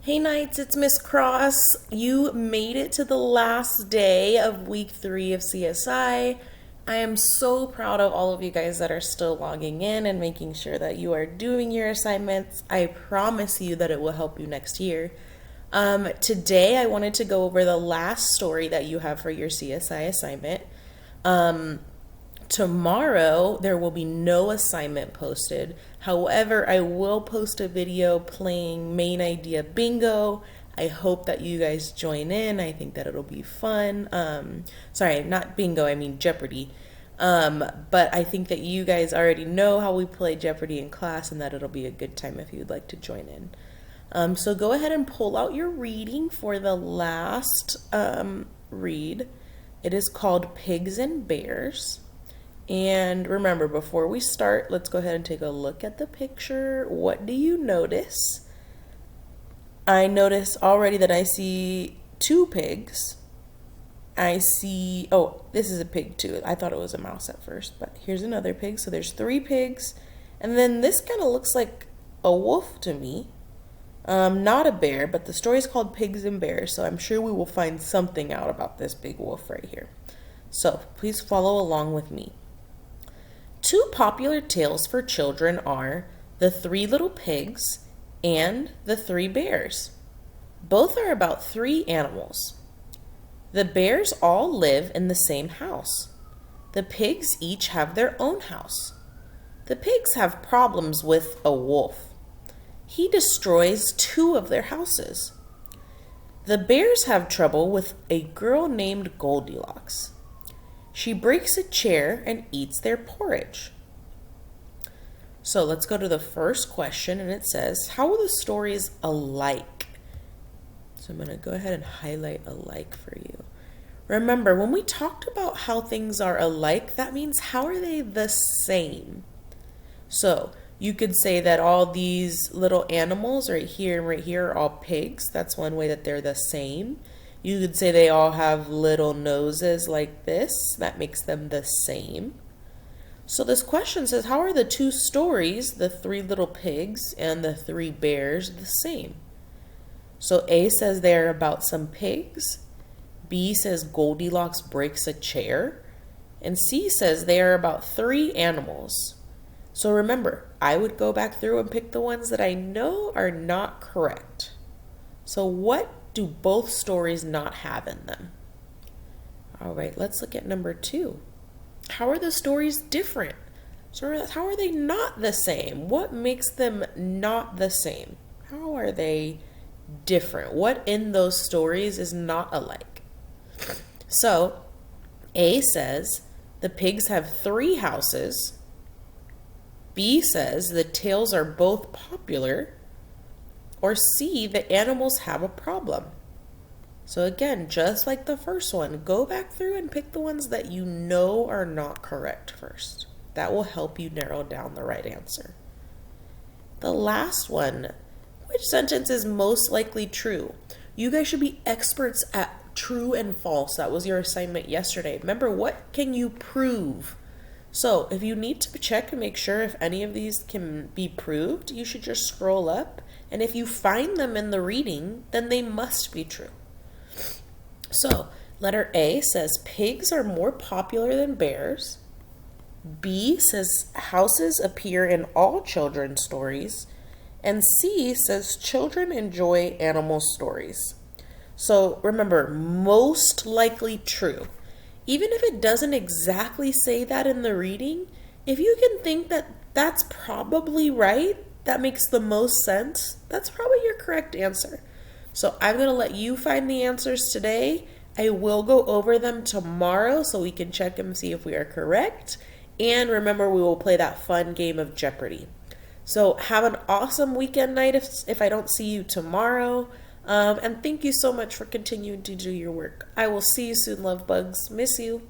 Hey Knights, it's Miss Cross. You made it to the last day of week 3 of CSI. I am so proud of all of you guys that are still logging in and making sure that you are doing your assignments. I promise you that it will help you next year. Today, I wanted to go over the last story that you have for your CSI assignment. Tomorrow, there will be no assignment posted. However, I will post a video playing main idea bingo. I hope that you guys join in. I think that it'll be fun. Sorry, not bingo, I mean Jeopardy. But I think that you guys already know how we play Jeopardy in class and that it'll be a good time if you'd like to join in. So go ahead and pull out your reading for the last read. It is called Pigs and Bears. And remember, before we start, let's go ahead and take a look at the picture. What do you notice? I notice already that I see 2 pigs. I see, oh, this is a pig too. I thought it was a mouse at first, but here's another pig. So there's 3 pigs. And then this kind of looks like a wolf to me. Not a bear, but the story is called Pigs and Bears, so I'm sure we will find something out about this big wolf right here. So please follow along with me. 2 popular tales for children are The 3 Little Pigs and The 3 Bears. Both are about 3 animals. The bears all live in the same house. The pigs each have their own house. The pigs have problems with a wolf. He destroys 2 of their houses. The bears have trouble with a girl named Goldilocks. She breaks a chair and eats their porridge. So let's go to the first question, and it says, how are the stories alike? So I'm going to go ahead and highlight alike for you. Remember, when we talked about how things are alike, that means how are they the same? So you could say that all these little animals right here and right here are all pigs. That's one way that they're the same. You could say they all have little noses like this. That makes them the same. So this question says, how are the 2 stories, the 3 little pigs and the 3 bears, the same? So A says they're about some pigs. B says Goldilocks breaks a chair. And C says they are about 3 animals. So remember, I would go back through and pick the ones that I know are not correct. So what do both stories not have in them? All right, let's look at number 2. How are the stories different? So how are they not the same? What makes them not the same? How are they different? What in those stories is not alike? So A says the pigs have 3 houses. B says the tales are both popular. Or C, the animals have a problem. So again, just like the first one, go back through and pick the ones that you know are not correct first. That will help you narrow down the right answer. The last one, which sentence is most likely true? You guys should be experts at true and false. That was your assignment yesterday. Remember, what can you prove? So if you need to check and make sure if any of these can be proved, you should just scroll up. And if you find them in the reading, then they must be true. So letter A says pigs are more popular than bears. B says houses appear in all children's stories. And C says children enjoy animal stories. So remember, most likely true. Even if it doesn't exactly say that in the reading, if you can think that that's probably right, that makes the most sense, that's probably your correct answer. So I'm going to let you find the answers today. I will go over them tomorrow so we can check and see if we are correct. And remember, we will play that fun game of Jeopardy. So have an awesome weekend night if I don't see you tomorrow. And thank you so much for continuing to do your work. I will see you soon, love bugs. Miss you.